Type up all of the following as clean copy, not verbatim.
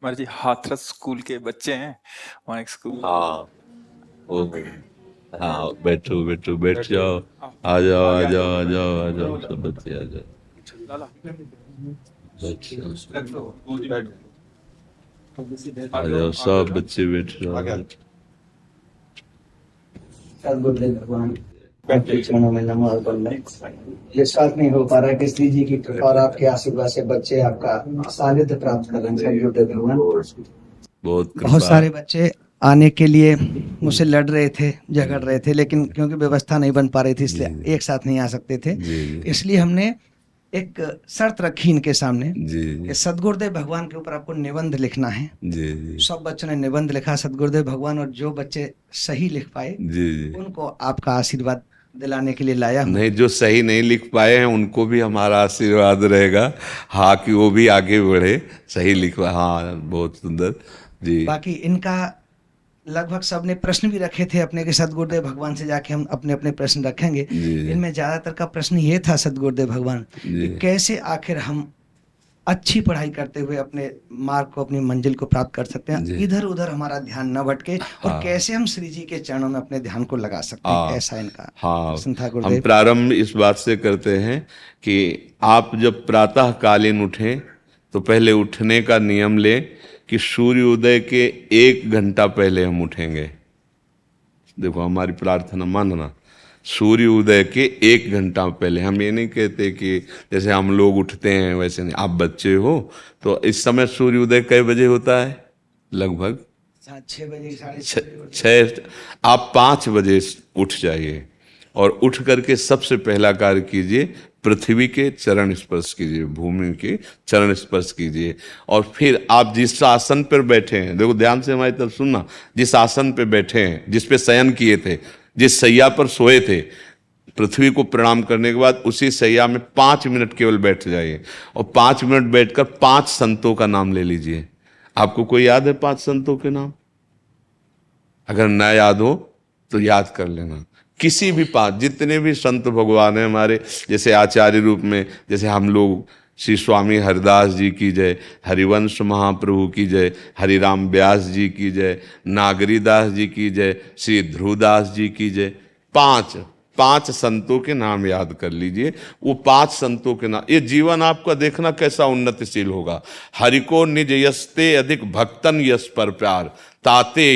हमारे जी हाथरस स्कूल के बच्चे हैं। वहाँ एक स्कूल। हाँ वो हाँ, बैठो बैठो, बैठ जाओ। आओ, आ जाओ आ आगे आ जाओ जाओ। आ जाओ आ जाओ, सब बच्चे आ जाओ। लाला, बैठ जाओ, आ आ जाओ, जाओ, आगे आ सब जाओ। बच्चे बैठ जाओ। सदगुरुदेव भगवान आपके चरणों में नमो अर्पण। ये साथ नहीं हो पा रहा है कृष्ण जी की कृपा और आपके आशीर्वाद से बच्चे आपका सानिध्य प्राप्त कर रहे हैं। सदगुरुदेव भगवान बहुत बहुत कृपा। सारे बच्चे आने के लिए मुझसे लड़ रहे थे, झगड़ रहे थे, लेकिन क्योंकि व्यवस्था नहीं बन पा रही थी जी इसलिए एक साथ नहीं आ सकते थे। जी जी इसलिए हमने एक शर्त रखी इनके सामने जी कि सदगुरुदेव भगवान के ऊपर आपको निबंध लिखना है। जी जी सब बच्चों ने निबंध लिखा सदगुरुदेव भगवान, और जो बच्चे सही लिख पाए जी जी। उनको आपका आशीर्वाद दिलाने के लिए लाया हूँ। नहीं, जो सही नहीं लिख पाए हैं उनको भी हमारा आशीर्वाद रहेगा। हाँ, कि वो भी आगे बढ़े, सही लिखवा। हाँ, बहुत सुंदर। जी बाकी इनका लगभग सबने प्रश्न भी रखे थे अपने के सदगुरुदेव भगवान से जाके हम अपने अपने प्रश्न रखेंगे। जी इनमें ज्यादातर का प्रश्न ये था सदगुरुदेव भगवान जी कि कैसे आखिर हम अच्छी पढ़ाई करते हुए अपने मार्ग को, अपनी मंजिल को प्राप्त कर सकते हैं, जी। इधर उधर हमारा ध्यान न भटके, और हाँ कैसे हम श्री जी के चरणों में अपने ध्यान को लगा सकते हैं। हाँ ऐसा इनका हाँ। प्रश्न था हम गुरुदेव। प्रारंभ इस बात से करते हैं कि आप जब प्रातः कालीन उठें तो पहले उठने का नियम लें कि सूर्योदय के 1 घंटा पहले हम उठेंगे। देखो, हमारी प्रार्थना मानना, सूर्य उदय के 1 घंटा पहले। हम ये नहीं कहते कि जैसे हम लोग उठते हैं वैसे नहीं। आप बच्चे हो तो इस समय सूर्य उदय कई बजे होता है? लगभग 6 बजे, साढ़े छ, 6 बजे। छः। आप 5 बजे उठ जाइए और उठ करके सबसे पहला कार्य कीजिए, पृथ्वी के चरण स्पर्श कीजिए, भूमि के चरण स्पर्श कीजिए। और फिर आप जिस आसन पर बैठे हैं, देखो ध्यान से हमारी तरफ सुनना, जिस आसन पे बैठे हैं, जिस पे शयन किए थे, जिस सैया पर सोए थे, पृथ्वी को प्रणाम करने के बाद उसी सैया में 5 मिनट केवल बैठ जाइए। और 5 मिनट बैठकर 5 संतों का नाम ले लीजिए। आपको कोई याद है 5 संतों के नाम? अगर ना याद हो तो याद कर लेना। किसी भी पांच, जितने भी संत भगवान हैं हमारे, जैसे आचार्य रूप में, जैसे हम लोग, श्री स्वामी हरिदास जी की जय, हरिवंश महाप्रभु की जय, हरिराम व्यास जी की जय, नागरीदास जी की जय, श्री ध्रुवदास जी की जय। पांच पांच संतों के नाम याद कर लीजिए। वो 5 संतों के नाम, ये जीवन आपका देखना कैसा उन्नतिशील होगा। हरि को निज यस्ते अधिक भक्तन यस पर प्यार ताते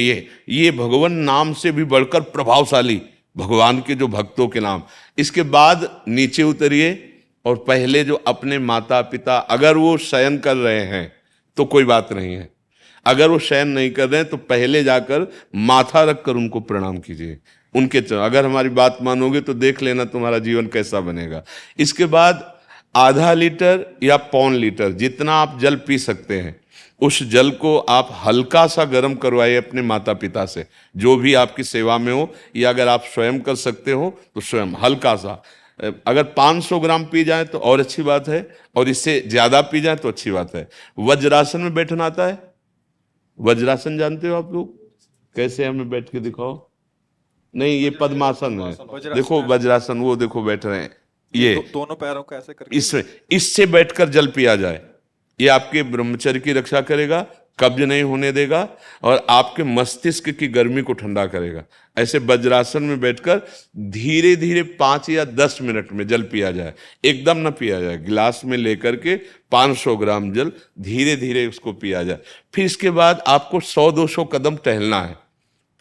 ये भगवान नाम से भी बढ़कर प्रभावशाली भगवान के जो भक्तों के नाम। इसके बाद नीचे उतरिए और पहले जो अपने माता पिता, अगर वो शयन कर रहे हैं तो कोई बात नहीं है, अगर वो शयन नहीं कर रहे हैं तो पहले जाकर माथा रखकर उनको प्रणाम कीजिए। उनके अगर हमारी बात मानोगे तो देख लेना तुम्हारा जीवन कैसा बनेगा। इसके बाद आधा लीटर या 1.25 लीटर, जितना आप जल पी सकते हैं, उस जल को आप हल्का सा गर्म करवाइए अपने माता पिता से, जो भी आपकी सेवा में हो, या अगर आप स्वयं कर सकते हो तो स्वयं हल्का सा। अगर 500 ग्राम पी जाए तो और अच्छी बात है, और इससे ज्यादा पी जाए तो अच्छी बात है। वज्रासन में बैठना आता है? वज्रासन जानते हो आप लोग? कैसे, हमें बैठ के दिखाओ। नहीं, ये पद्मासन है। देखो वज्रासन। वज्रासन, वो देखो बैठ रहे हैं। ये दोनों पैरों को ऐसे करके। इसमें, इससे बैठकर जल पिया जाए। ये आपके ब्रह्मचर्य की रक्षा करेगा, कब्ज नहीं होने देगा, और आपके मस्तिष्क की गर्मी को ठंडा करेगा। ऐसे वज्रासन में बैठकर धीरे धीरे 5 या 10 मिनट में जल पिया जाए। एकदम न पिया जाए, गिलास में लेकर के 500 ग्राम जल धीरे धीरे उसको पिया जाए। फिर इसके बाद आपको 100-200 कदम टहलना है।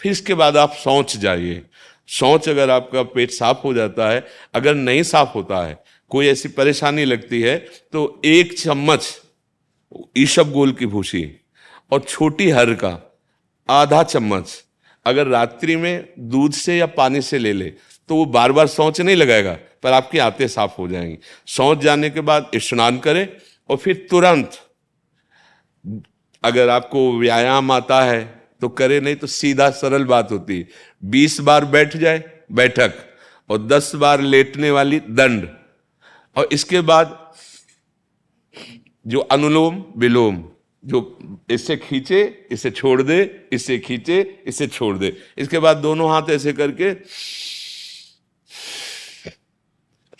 फिर इसके बाद आप शौच जाइए। शौच, अगर आपका पेट साफ हो जाता है, अगर नहीं साफ होता है, कोई ऐसी परेशानी लगती है, तो 1 चम्मच ईसबगोल की भूसी और छोटी हर का आधा चम्मच अगर रात्रि में दूध से या पानी से ले ले तो वो बार बार शौच नहीं लगाएगा, पर आपकी आंतें साफ हो जाएंगी। शौच जाने के बाद स्नान करें और फिर तुरंत, अगर आपको व्यायाम आता है तो करे, नहीं तो सीधा सरल बात होती है, 20 बार बैठ जाए बैठक, और 10 बार लेटने वाली दंड। और इसके बाद जो अनुलोम विलोम, जो इससे खींचे इसे छोड़ दे, इससे खींचे इसे छोड़ दे। इसके बाद दोनों हाथ ऐसे करके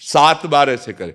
7 बार ऐसे करे।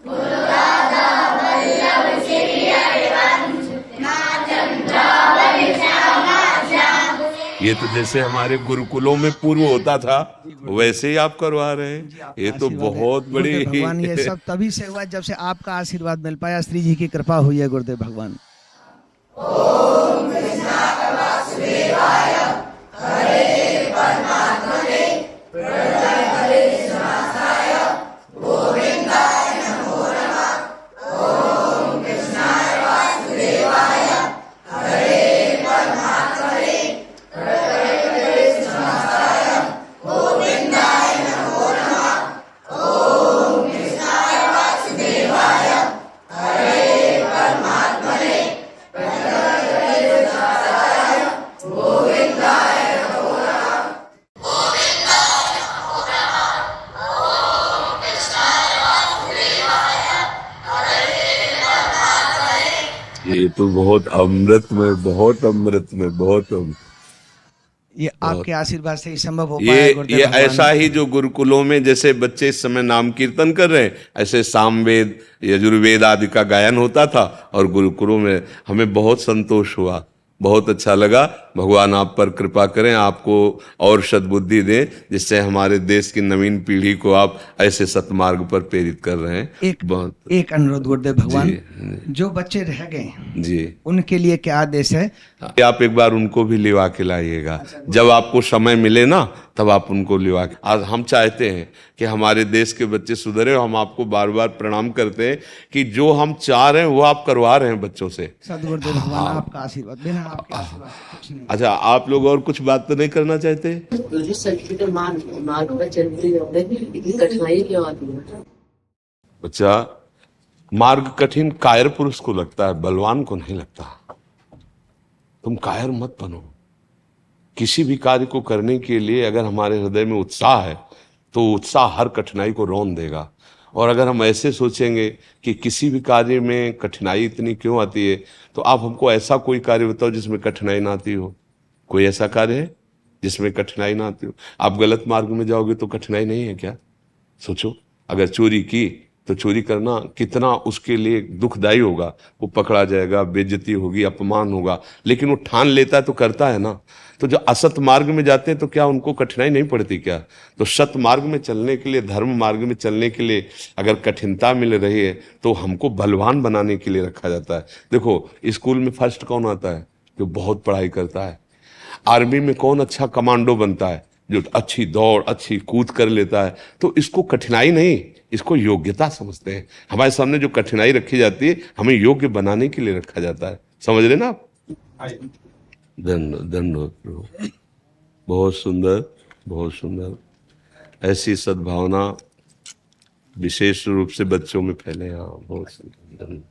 ये तो जैसे हमारे गुरुकुलों में पूर्व होता था वैसे ही आप करवा रहे हैं। ये तो आशीर्वाद है। बहुत बड़ी गुरुदेव भगवान, ये सब तभी से हुआ जब से आपका आशीर्वाद मिल पाया, श्री जी की कृपा हुई है गुरुदेव भगवान। ये तो बहुत अमृत में, बहुत अमृत में, बहुत अमृत। ये आपके आशीर्वाद से ही संभव हो पाया है गुरुदेव ये भगवान। ऐसा ही जो गुरुकुलों में जैसे बच्चे इस समय नाम कीर्तन कर रहे हैं, ऐसे सामवेद यजुर्वेद आदि का गायन होता था और गुरुकुलों में हमें बहुत संतोष हुआ, बहुत अच्छा लगा। भगवान आप पर कृपा करें, आपको और सद्बुद्धि दें, जिससे हमारे देश की नवीन पीढ़ी को आप ऐसे सतमार्ग पर प्रेरित कर रहे हैं। एक अनुरोध गुरुदेव भगवान, जो बच्चे रह गए जी, उनके लिए क्या आदेश है? आप एक बार उनको भी लिवा के लाइएगा, जब आपको समय मिले ना तब आप उनको लिवा के। आज हम चाहते हैं कि हमारे देश के बच्चे सुधरे, हम आपको बार बार प्रणाम करते हैं कि जो हम चाह रहे हैं वो आप करवा रहे हैं बच्चों से। सदगुरुदेव भगवान आपका आशीर्वाद, बिना आपके आशीर्वाद कुछ नहीं। अच्छा, आप लोग और कुछ बात तो नहीं करना चाहते? मार्ग पर चलते कठिनाई क्यों आती है? बच्चा, मार्ग कठिन कायर पुरुष को लगता है, बलवान को नहीं लगता। तुम कायर मत बनो। किसी भी कार्य को करने के लिए अगर हमारे हृदय में उत्साह है तो उत्साह हर कठिनाई को रौंद देगा। और अगर हम ऐसे सोचेंगे कि किसी भी कार्य में कठिनाई इतनी क्यों आती है, तो आप हमको ऐसा कोई कार्य बताओ जिसमें कठिनाई ना आती हो। कोई ऐसा कार्य है जिसमें कठिनाई ना आती हो? आप गलत मार्ग में जाओगे तो कठिनाई नहीं है क्या? सोचो, अगर चोरी की तो चोरी करना कितना उसके लिए दुखदाई होगा। वो पकड़ा जाएगा, बेइज्जती होगी, अपमान होगा, लेकिन वो ठान लेता है तो करता है ना। तो जो असत मार्ग में जाते हैं तो क्या उनको कठिनाई नहीं पड़ती क्या? तो सत मार्ग में चलने के लिए, धर्म मार्ग में चलने के लिए अगर कठिनता मिल रही है तो हमको बलवान बनाने के लिए रखा जाता है। देखो, स्कूल में फर्स्ट कौन आता है? जो बहुत पढ़ाई करता है। आर्मी में कौन अच्छा कमांडो बनता है? जो अच्छी दौड़, अच्छी कूद कर लेता है। तो इसको कठिनाई नहीं, इसको योग्यता समझते हैं। हमारे सामने जो कठिनाई रखी जाती है, हमें योग्य बनाने के लिए रखा जाता है। समझ रहे ना आप? धन्यवाद प्रभु। बहुत सुंदर, बहुत सुंदर। ऐसी सद्भावना विशेष रूप से बच्चों में फैले। हाँ, बहुत सुंदर।